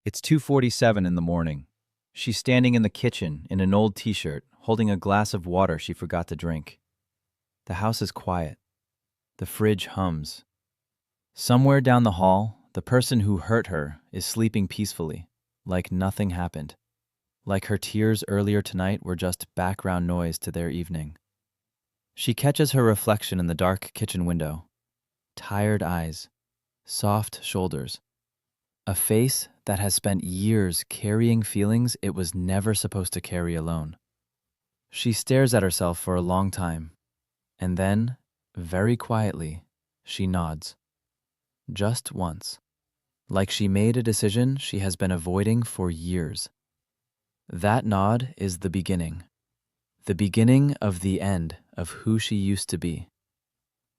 It's 2:47 in the morning. She's standing in the kitchen in an old t-shirt, holding a glass of water she forgot to drink. The house is quiet. The fridge hums. Somewhere down the hall, the person who hurt her is sleeping peacefully, like nothing happened. Like her tears earlier tonight were just background noise to their evening. She catches her reflection in the dark kitchen window. Tired eyes, soft shoulders, a face that has spent years carrying feelings it was never supposed to carry alone. She stares at herself for a long time, and then, very quietly, she nods. Just once. Like she made a decision she has been avoiding for years. That nod is the beginning. The beginning of the end of who she used to be.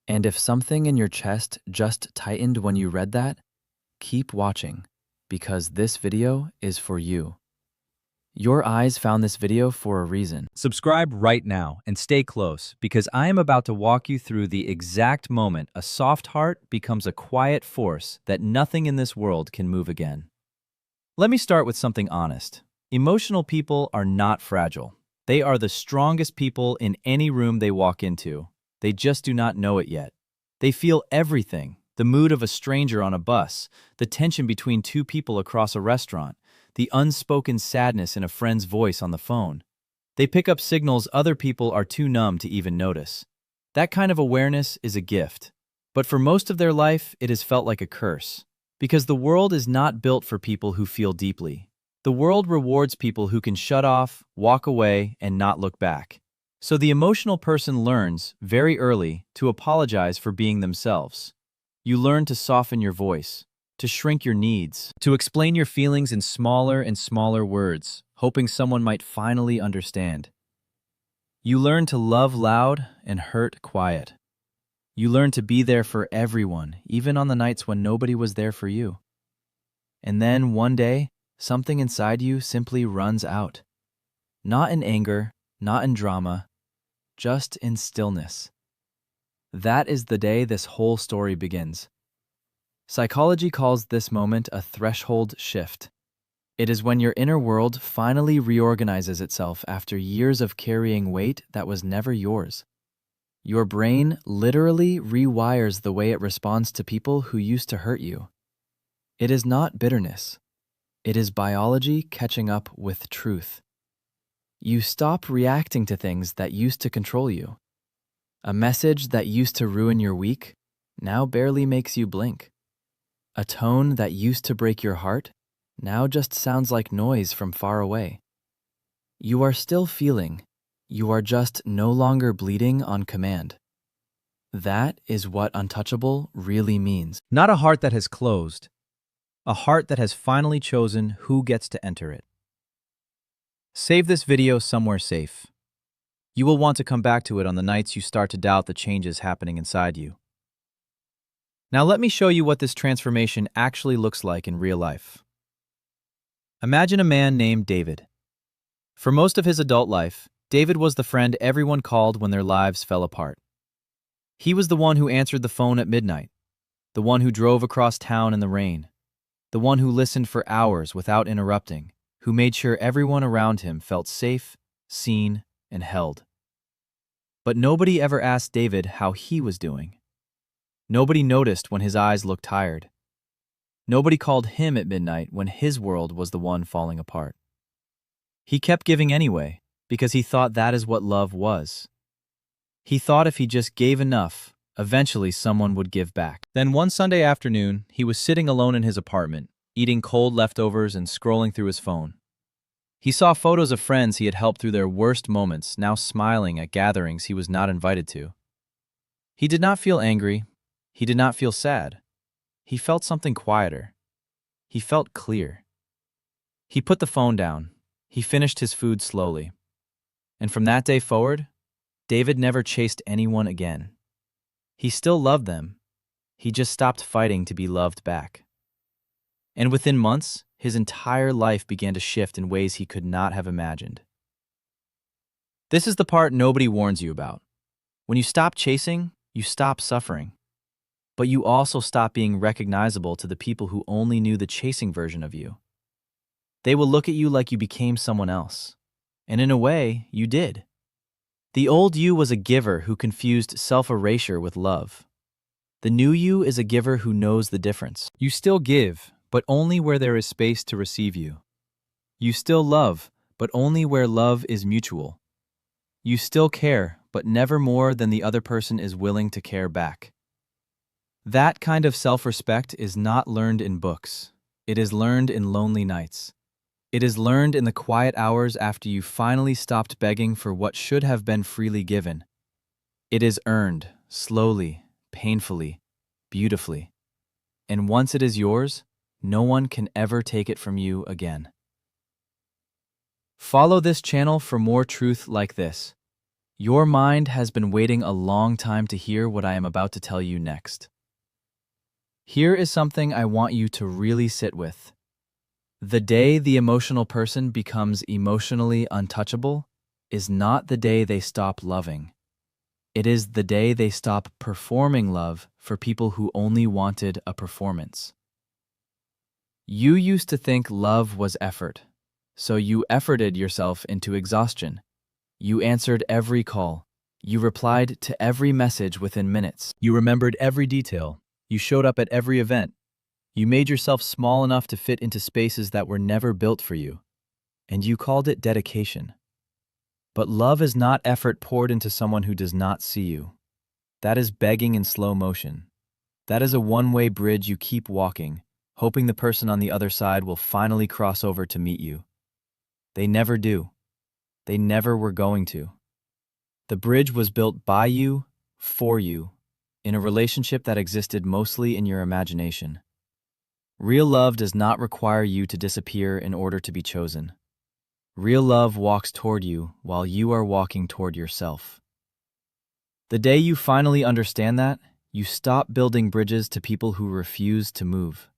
And if something in your chest just tightened when you read that, keep watching, because this video is for you. Your eyes found this video for a reason. Subscribe right now and stay close, because I am about to walk you through the exact moment a soft heart becomes a quiet force that nothing in this world can move again. Let me start with something honest. Emotional people are not fragile. They are the strongest people in any room they walk into. They just do not know it yet. They feel everything. The mood of a stranger on a bus, the tension between two people across a restaurant, the unspoken sadness in a friend's voice on the phone. They pick up signals other people are too numb to even notice. That kind of awareness is a gift. But for most of their life, it has felt like a curse. Because the world is not built for people who feel deeply. The world rewards people who can shut off, walk away, and not look back. So the emotional person learns, very early, to apologize for being themselves. You learn to soften your voice, to shrink your needs, to explain your feelings in smaller and smaller words, hoping someone might finally understand. You learn to love loud and hurt quiet. You learn to be there for everyone, even on the nights when nobody was there for you. And then, one day, something inside you simply runs out. Not in anger, not in drama, just in stillness. That is the day this whole story begins. Psychology calls this moment a threshold shift. It is when your inner world finally reorganizes itself after years of carrying weight that was never yours. Your brain literally rewires the way it responds to people who used to hurt you. It is not bitterness. It is biology catching up with truth. You stop reacting to things that used to control you. A message that used to ruin your week now barely makes you blink. A tone that used to break your heart now just sounds like noise from far away. You are still feeling. You are just no longer bleeding on command. That is what untouchable really means. Not a heart that has closed. A heart that has finally chosen who gets to enter it. Save this video somewhere safe. You will want to come back to it on the nights you start to doubt the changes happening inside you. Now let me show you what this transformation actually looks like in real life. Imagine a man named David. For most of his adult life, David was the friend everyone called when their lives fell apart. He was the one who answered the phone at midnight, the one who drove across town in the rain, the one who listened for hours without interrupting, who made sure everyone around him felt safe, seen, and held. But nobody ever asked David how he was doing. Nobody noticed when his eyes looked tired. Nobody called him at midnight when his world was the one falling apart. He kept giving anyway, because he thought that is what love was. He thought if he just gave enough, eventually someone would give back. Then one Sunday afternoon, he was sitting alone in his apartment, eating cold leftovers and scrolling through his phone. He saw photos of friends he had helped through their worst moments, now smiling at gatherings he was not invited to. He did not feel angry. He did not feel sad. He felt something quieter. He felt clear. He put the phone down. He finished his food slowly. And from that day forward, David never chased anyone again. He still loved them. He just stopped fighting to be loved back. And within months, his entire life began to shift in ways he could not have imagined. This is the part nobody warns you about. When you stop chasing, you stop suffering. But you also stop being recognizable to the people who only knew the chasing version of you. They will look at you like you became someone else. And in a way, you did. The old you was a giver who confused self-erasure with love. The new you is a giver who knows the difference. You still give, but only where there is space to receive you. You still love, but only where love is mutual. You still care, but never more than the other person is willing to care back. That kind of self-respect is not learned in books. It is learned in lonely nights. It is learned in the quiet hours after you finally stopped begging for what should have been freely given. It is earned, slowly, painfully, beautifully. And once it is yours, no one can ever take it from you again. Follow this channel for more truth like this. Your mind has been waiting a long time to hear what I am about to tell you next. Here is something I want you to really sit with. The day the emotional person becomes emotionally untouchable is not the day they stop loving. It is the day they stop performing love for people who only wanted a performance. You used to think love was effort, so you efforted yourself into exhaustion. You answered every call. You replied to every message within minutes. You remembered every detail. You showed up at every event. You made yourself small enough to fit into spaces that were never built for you. And you called it dedication. But love is not effort poured into someone who does not see you. That is begging in slow motion. That is a one-way bridge you keep walking, hoping the person on the other side will finally cross over to meet you. They never do. They never were going to. The bridge was built by you, for you, in a relationship that existed mostly in your imagination. Real love does not require you to disappear in order to be chosen. Real love walks toward you while you are walking toward yourself. The day you finally understand that, you stop building bridges to people who refuse to move.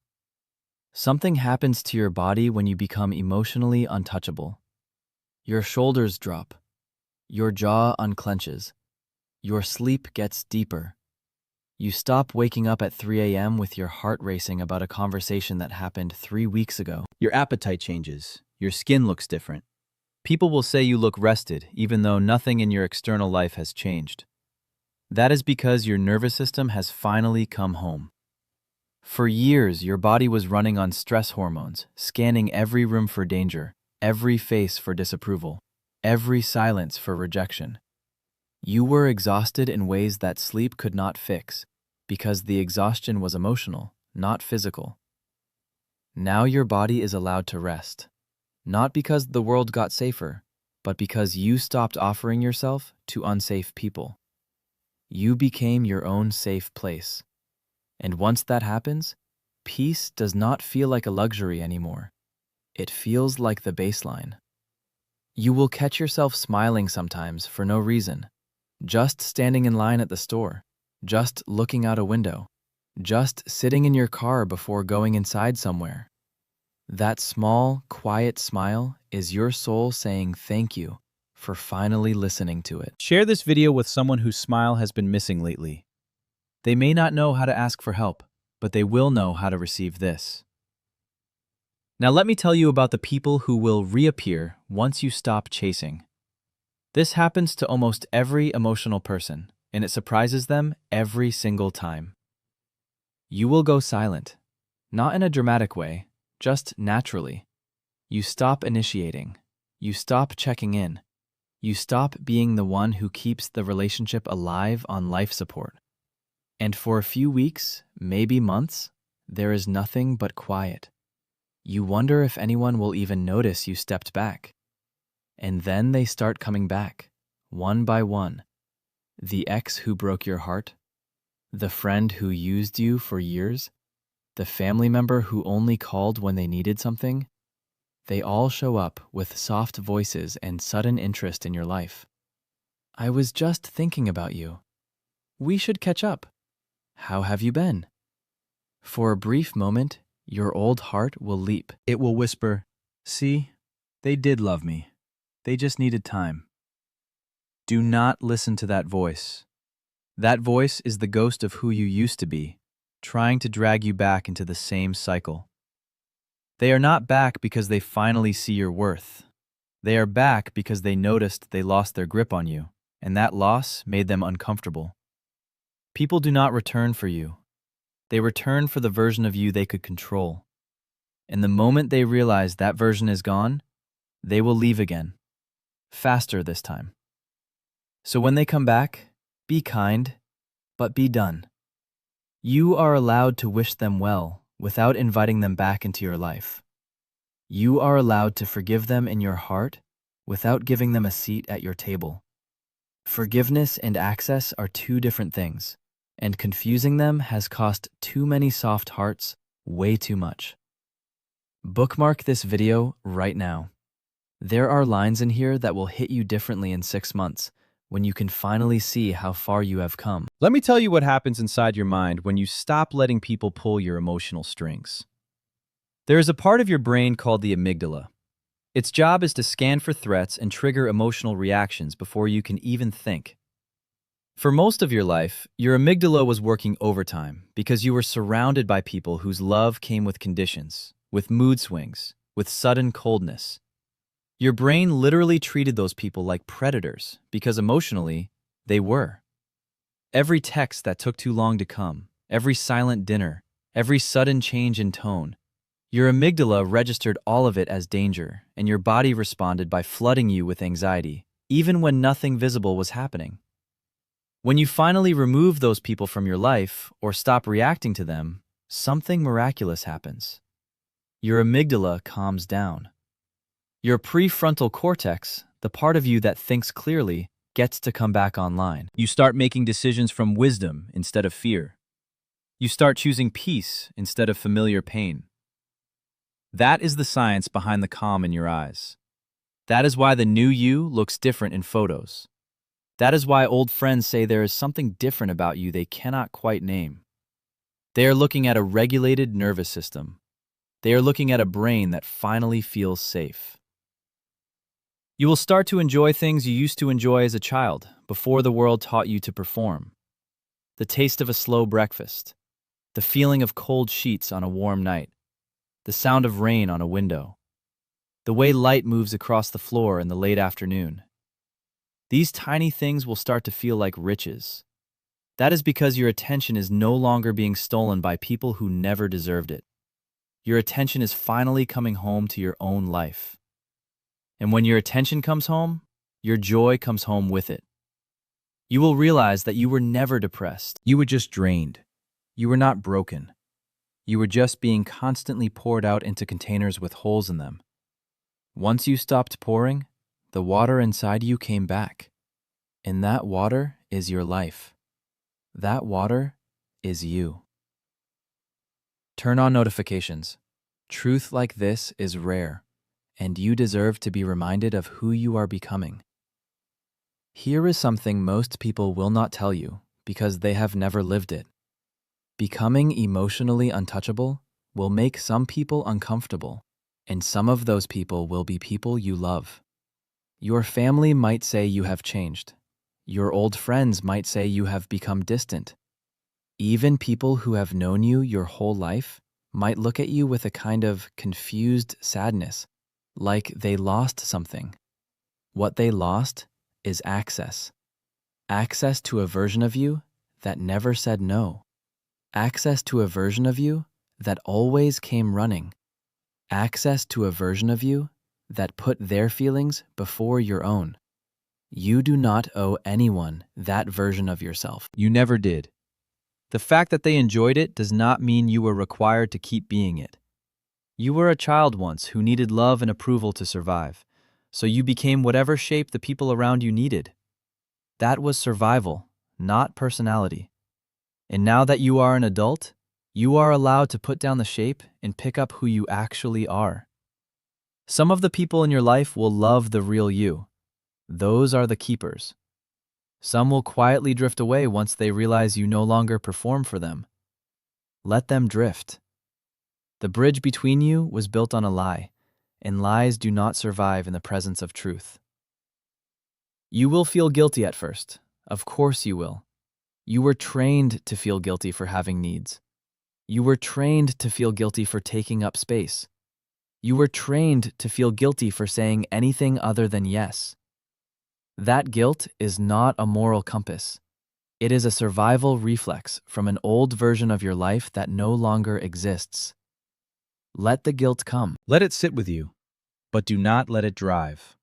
Something happens to your body when you become emotionally untouchable. Your shoulders drop. Your jaw unclenches. Your sleep gets deeper. You stop waking up at 3 a.m. with your heart racing about a conversation that happened 3 weeks ago. Your appetite changes. Your skin looks different. People will say you look rested, even though nothing in your external life has changed. That is because your nervous system has finally come home. For years, your body was running on stress hormones, scanning every room for danger, every face for disapproval, every silence for rejection. You were exhausted in ways that sleep could not fix, because the exhaustion was emotional, not physical. Now your body is allowed to rest, not because the world got safer, but because you stopped offering yourself to unsafe people. You became your own safe place. And once that happens, peace does not feel like a luxury anymore. It feels like the baseline. You will catch yourself smiling sometimes for no reason, just standing in line at the store, just looking out a window, just sitting in your car before going inside somewhere. That small, quiet smile is your soul saying thank you for finally listening to it. Share this video with someone whose smile has been missing lately. They may not know how to ask for help, but they will know how to receive this. Now let me tell you about the people who will reappear once you stop chasing. This happens to almost every emotional person, and it surprises them every single time. You will go silent, not in a dramatic way, just naturally. You stop initiating. You stop checking in. You stop being the one who keeps the relationship alive on life support. And for a few weeks, maybe months, there is nothing but quiet. You wonder if anyone will even notice you stepped back. And then they start coming back, one by one. The ex who broke your heart, the friend who used you for years, the family member who only called when they needed something. They all show up with soft voices and sudden interest in your life. I was just thinking about you. We should catch up. How have you been? For a brief moment, your old heart will leap. It will whisper, "See, they did love me. They just needed time." Do not listen to that voice. That voice is the ghost of who you used to be, trying to drag you back into the same cycle. They are not back because they finally see your worth. They are back because they noticed they lost their grip on you, and that loss made them uncomfortable. People do not return for you. They return for the version of you they could control. And the moment they realize that version is gone, they will leave again. Faster this time. So when they come back, be kind, but be done. You are allowed to wish them well without inviting them back into your life. You are allowed to forgive them in your heart without giving them a seat at your table. Forgiveness and access are two different things, and confusing them has cost too many soft hearts way too much. Bookmark this video right now. There are lines in here that will hit you differently in 6 months when you can finally see how far you have come. Let me tell you what happens inside your mind when you stop letting people pull your emotional strings. There is a part of your brain called the amygdala. Its job is to scan for threats and trigger emotional reactions before you can even think. For most of your life, your amygdala was working overtime because you were surrounded by people whose love came with conditions, with mood swings, with sudden coldness. Your brain literally treated those people like predators because emotionally, they were. Every text that took too long to come, every silent dinner, every sudden change in tone, your amygdala registered all of it as danger, and your body responded by flooding you with anxiety, even when nothing visible was happening. When you finally remove those people from your life or stop reacting to them, something miraculous happens. Your amygdala calms down. Your prefrontal cortex, the part of you that thinks clearly, gets to come back online. You start making decisions from wisdom instead of fear. You start choosing peace instead of familiar pain. That is the science behind the calm in your eyes. That is why the new you looks different in photos. That is why old friends say there is something different about you they cannot quite name. They are looking at a regulated nervous system. They are looking at a brain that finally feels safe. You will start to enjoy things you used to enjoy as a child before the world taught you to perform. The taste of a slow breakfast, the feeling of cold sheets on a warm night, the sound of rain on a window, the way light moves across the floor in the late afternoon. These tiny things will start to feel like riches. That is because your attention is no longer being stolen by people who never deserved it. Your attention is finally coming home to your own life. And when your attention comes home, your joy comes home with it. You will realize that you were never depressed. You were just drained. You were not broken. You were just being constantly poured out into containers with holes in them. Once you stopped pouring, the water inside you came back. And that water is your life. That water is you. Turn on notifications. Truth like this is rare, and you deserve to be reminded of who you are becoming. Here is something most people will not tell you because they have never lived it. Becoming emotionally untouchable will make some people uncomfortable, and some of those people will be people you love. Your family might say you have changed. Your old friends might say you have become distant. Even people who have known you your whole life might look at you with a kind of confused sadness, like they lost something. What they lost is access. Access to a version of you that never said no. Access to a version of you that always came running. Access to a version of you that put their feelings before your own. You do not owe anyone that version of yourself. You never did. The fact that they enjoyed it does not mean you were required to keep being it. You were a child once who needed love and approval to survive, so you became whatever shape the people around you needed. That was survival, not personality. And now that you are an adult, you are allowed to put down the shape and pick up who you actually are. Some of the people in your life will love the real you. Those are the keepers. Some will quietly drift away once they realize you no longer perform for them. Let them drift. The bridge between you was built on a lie, and lies do not survive in the presence of truth. You will feel guilty at first. Of course you will. You were trained to feel guilty for having needs. You were trained to feel guilty for taking up space. You were trained to feel guilty for saying anything other than yes. That guilt is not a moral compass. It is a survival reflex from an old version of your life that no longer exists. Let the guilt come. Let it sit with you, but do not let it drive.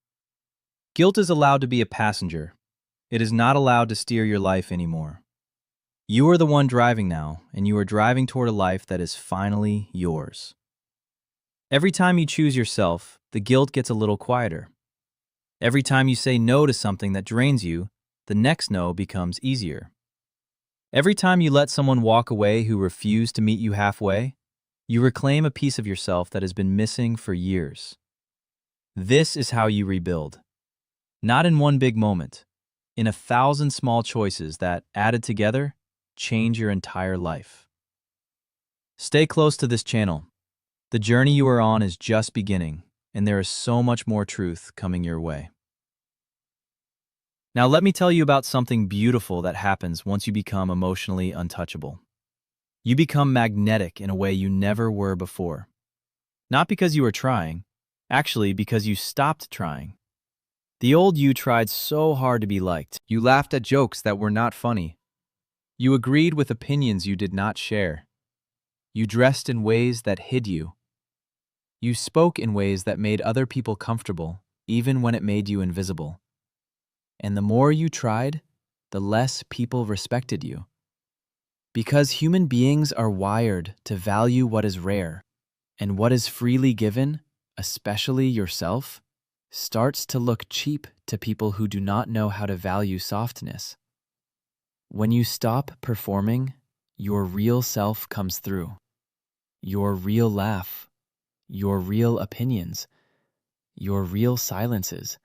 Guilt is allowed to be a passenger. It is not allowed to steer your life anymore. You are the one driving now, and you are driving toward a life that is finally yours. Every time you choose yourself, the guilt gets a little quieter. Every time you say no to something that drains you, the next no becomes easier. Every time you let someone walk away who refused to meet you halfway, you reclaim a piece of yourself that has been missing for years. This is how you rebuild. Not in one big moment, in 1,000 small choices that, added together, change your entire life. Stay close to this channel. The journey you are on is just beginning, and there is so much more truth coming your way. Now let me tell you about something beautiful that happens once you become emotionally untouchable. You become magnetic in a way you never were before. Not because you were trying, actually because you stopped trying. The old you tried so hard to be liked. You laughed at jokes that were not funny. You agreed with opinions you did not share. You dressed in ways that hid you. You spoke in ways that made other people comfortable, even when it made you invisible. And the more you tried, the less people respected you. Because human beings are wired to value what is rare, and what is freely given, especially yourself, starts to look cheap to people who do not know how to value softness. When you stop performing, your real self comes through. Your real laugh, your real opinions, your real silences,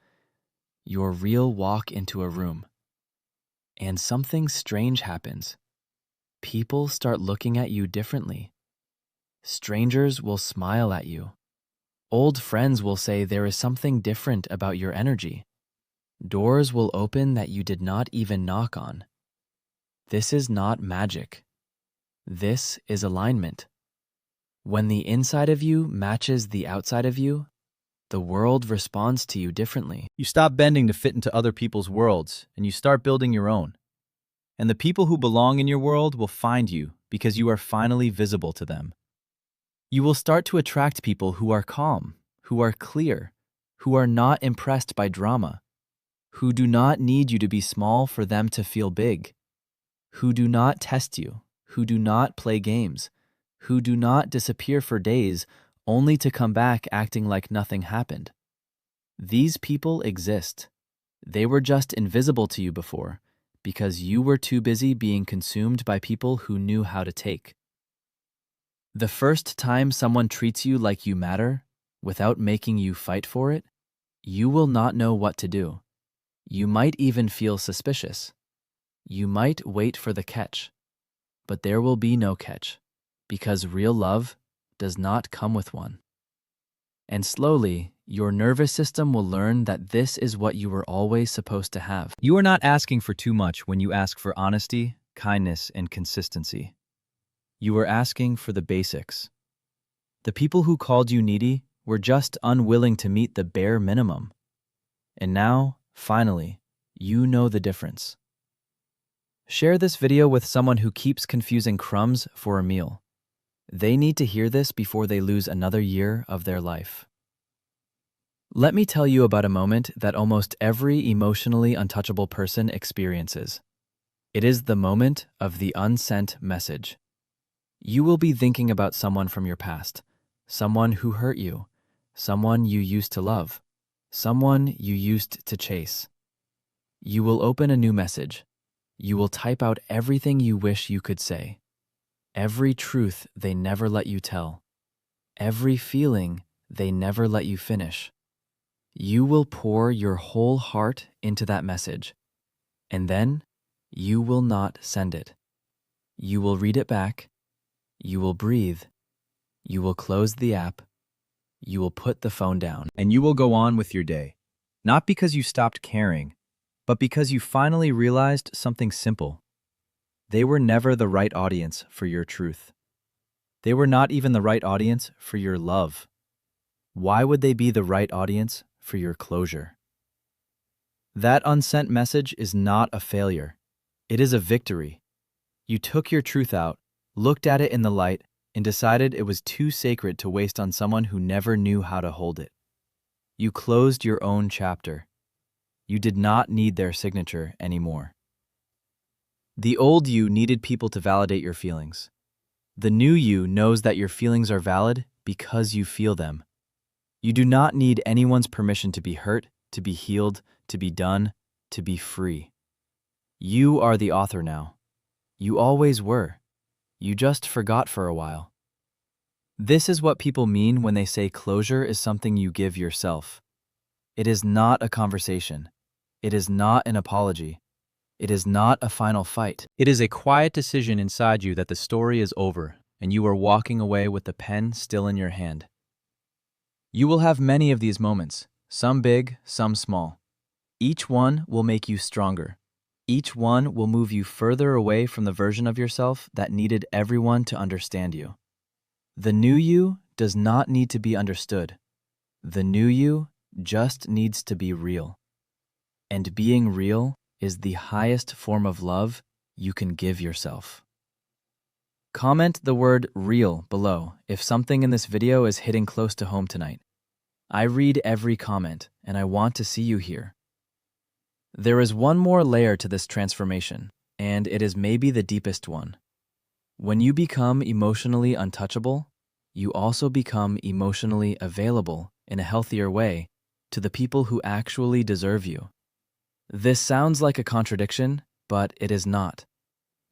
your real walk into a room. And something strange happens. People start looking at you differently. Strangers will smile at you. Old friends will say there is something different about your energy. Doors will open that you did not even knock on. This is not magic. This is alignment. When the inside of you matches the outside of you, the world responds to you differently. You stop bending to fit into other people's worlds, and you start building your own. And the people who belong in your world will find you because you are finally visible to them. You will start to attract people who are calm, who are clear, who are not impressed by drama, who do not need you to be small for them to feel big, who do not test you, who do not play games, who do not disappear for days only to come back acting like nothing happened. These people exist. They were just invisible to you before because you were too busy being consumed by people who knew how to take. The first time someone treats you like you matter, without making you fight for it, you will not know what to do. You might even feel suspicious. You might wait for the catch, but there will be no catch, because real love does not come with one. And slowly, your nervous system will learn that this is what you were always supposed to have. You are not asking for too much when you ask for honesty, kindness, and consistency. You are asking for the basics. The people who called you needy were just unwilling to meet the bare minimum. And now, finally, you know the difference. Share this video with someone who keeps confusing crumbs for a meal. They need to hear this before they lose another year of their life. Let me tell you about a moment that almost every emotionally untouchable person experiences. It is the moment of the unsent message. You will be thinking about someone from your past, someone who hurt you, someone you used to love, someone you used to chase. You will open a new message. You will type out everything you wish you could say, every truth they never let you tell, every feeling they never let you finish. You will pour your whole heart into that message, and then you will not send it. You will read it back. You will breathe. You will close the app. You will put the phone down. And you will go on with your day. Not because you stopped caring, but because you finally realized something simple. They were never the right audience for your truth. They were not even the right audience for your love. Why would they be the right audience for your closure? That unsent message is not a failure. It is a victory. You took your truth out, looked at it in the light, and decided it was too sacred to waste on someone who never knew how to hold it. You closed your own chapter. You did not need their signature anymore. The old you needed people to validate your feelings. The new you knows that your feelings are valid because you feel them. You do not need anyone's permission to be hurt, to be healed, to be done, to be free. You are the author now. You always were. You just forgot for a while. This is what people mean when they say closure is something you give yourself. It is not a conversation. It is not an apology. It is not a final fight. It is a quiet decision inside you that the story is over and you are walking away with the pen still in your hand. You will have many of these moments, some big, some small. Each one will make you stronger. Each one will move you further away from the version of yourself that needed everyone to understand you. The new you does not need to be understood. The new you just needs to be real. And being real is the highest form of love you can give yourself. Comment the word real below if something in this video is hitting close to home tonight. I read every comment and I want to see you here. There is one more layer to this transformation, and it is maybe the deepest one. When you become emotionally untouchable, you also become emotionally available in a healthier way to the people who actually deserve you. This sounds like a contradiction, but it is not.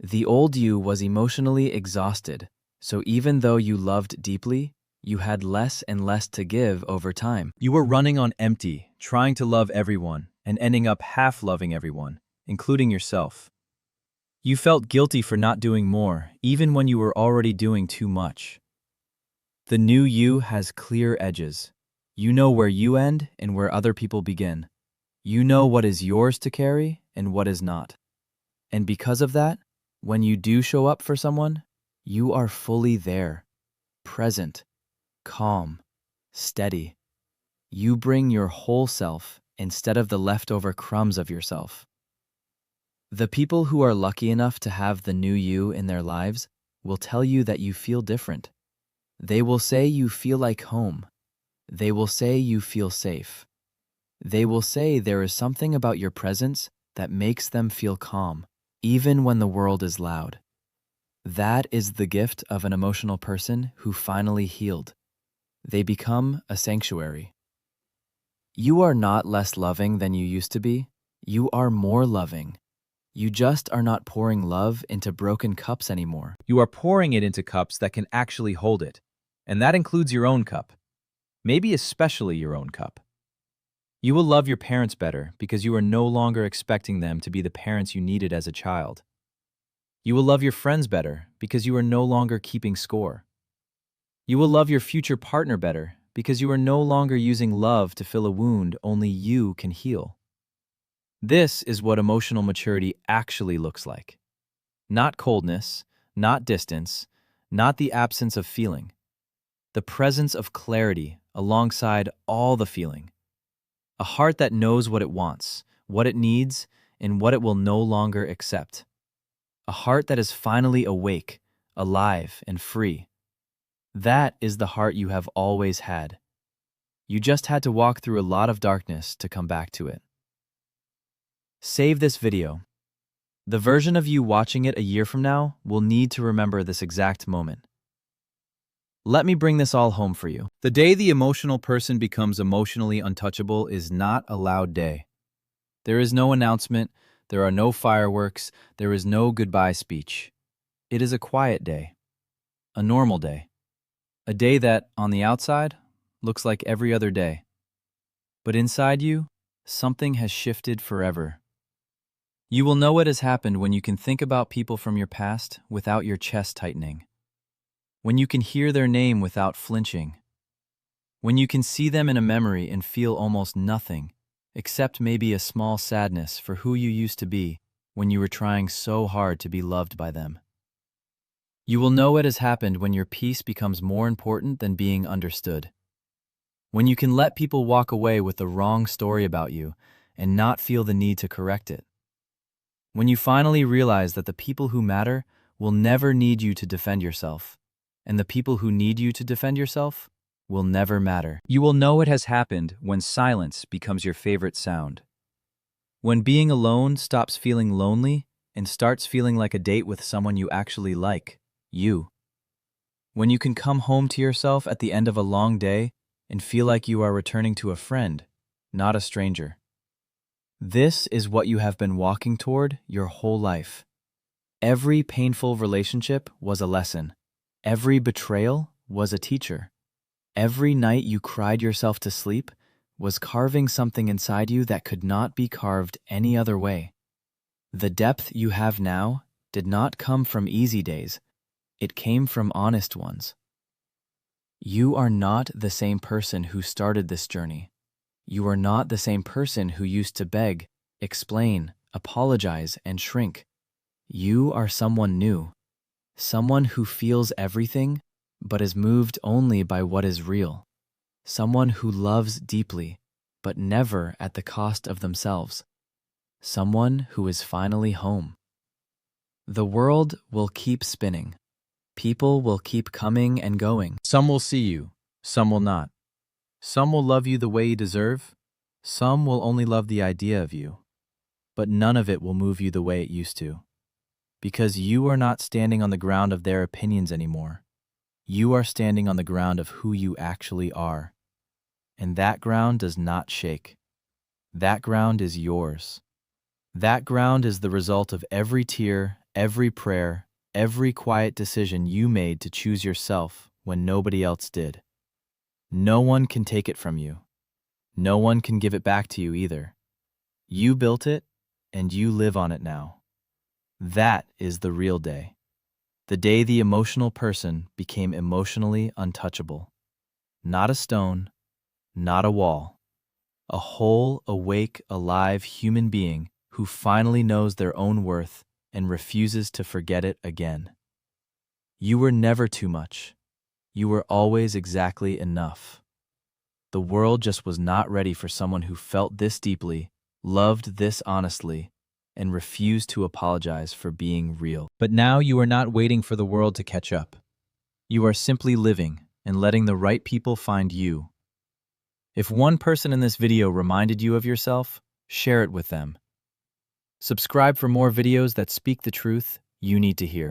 The old you was emotionally exhausted, so even though you loved deeply, you had less and less to give over time. You were running on empty, trying to love everyone, and ending up half-loving everyone, including yourself. You felt guilty for not doing more, even when you were already doing too much. The new you has clear edges. You know where you end and where other people begin. You know what is yours to carry and what is not. And because of that, when you do show up for someone, you are fully there, present, calm, steady. You bring your whole self instead of the leftover crumbs of yourself. The people who are lucky enough to have the new you in their lives will tell you that you feel different. They will say you feel like home. They will say you feel safe. They will say there is something about your presence that makes them feel calm, even when the world is loud. That is the gift of an emotional person who finally healed. They become a sanctuary. You are not less loving than you used to be. You are more loving. You just are not pouring love into broken cups anymore. You are pouring it into cups that can actually hold it, and that includes your own cup, maybe especially your own cup. You will love your parents better because you are no longer expecting them to be the parents you needed as a child. You will love your friends better because you are no longer keeping score. You will love your future partner better because you are no longer using love to fill a wound only you can heal. This is what emotional maturity actually looks like. Not coldness, not distance, not the absence of feeling. The presence of clarity alongside all the feeling. A heart that knows what it wants, what it needs, and what it will no longer accept. A heart that is finally awake, alive, and free. That is the heart you have always had. You just had to walk through a lot of darkness to come back to it. Save this video. The version of you watching it a year from now will need to remember this exact moment. Let me bring this all home for you. The day the emotional person becomes emotionally untouchable is not a loud day. There is no announcement, there are no fireworks, there is no goodbye speech. It is a quiet day, a normal day, a day that, on the outside, looks like every other day. But inside you, something has shifted forever. You will know what has happened when you can think about people from your past without your chest tightening. When you can hear their name without flinching. When you can see them in a memory and feel almost nothing, except maybe a small sadness for who you used to be when you were trying so hard to be loved by them. You will know what has happened when your peace becomes more important than being understood. When you can let people walk away with the wrong story about you and not feel the need to correct it. When you finally realize that the people who matter will never need you to defend yourself, and the people who need you to defend yourself will never matter. You will know it has happened when silence becomes your favorite sound. When being alone stops feeling lonely and starts feeling like a date with someone you actually like, you. When you can come home to yourself at the end of a long day and feel like you are returning to a friend, not a stranger. This is what you have been walking toward your whole life. Every painful relationship was a lesson. Every betrayal was a teacher. Every night you cried yourself to sleep was carving something inside you that could not be carved any other way. The depth you have now did not come from easy days. It came from honest ones. You are not the same person who started this journey. You are not the same person who used to beg, explain, apologize, and shrink. You are someone new. Someone who feels everything, but is moved only by what is real. Someone who loves deeply, but never at the cost of themselves. Someone who is finally home. The world will keep spinning. People will keep coming and going. Some will see you, some will not. Some will love you the way you deserve. Some will only love the idea of you. But none of it will move you the way it used to. Because you are not standing on the ground of their opinions anymore. You are standing on the ground of who you actually are. And that ground does not shake. That ground is yours. That ground is the result of every tear, every prayer, every quiet decision you made to choose yourself when nobody else did. No one can take it from you. No one can give it back to you either. You built it, and you live on it now. That is the real day. The day the emotional person became emotionally untouchable. Not a stone, not a wall. A whole, awake, alive human being who finally knows their own worth and refuses to forget it again. You were never too much. You were always exactly enough. The world just was not ready for someone who felt this deeply, loved this honestly, and refused to apologize for being real. But now you are not waiting for the world to catch up. You are simply living and letting the right people find you. If one person in this video reminded you of yourself, share it with them. Subscribe for more videos that speak the truth you need to hear.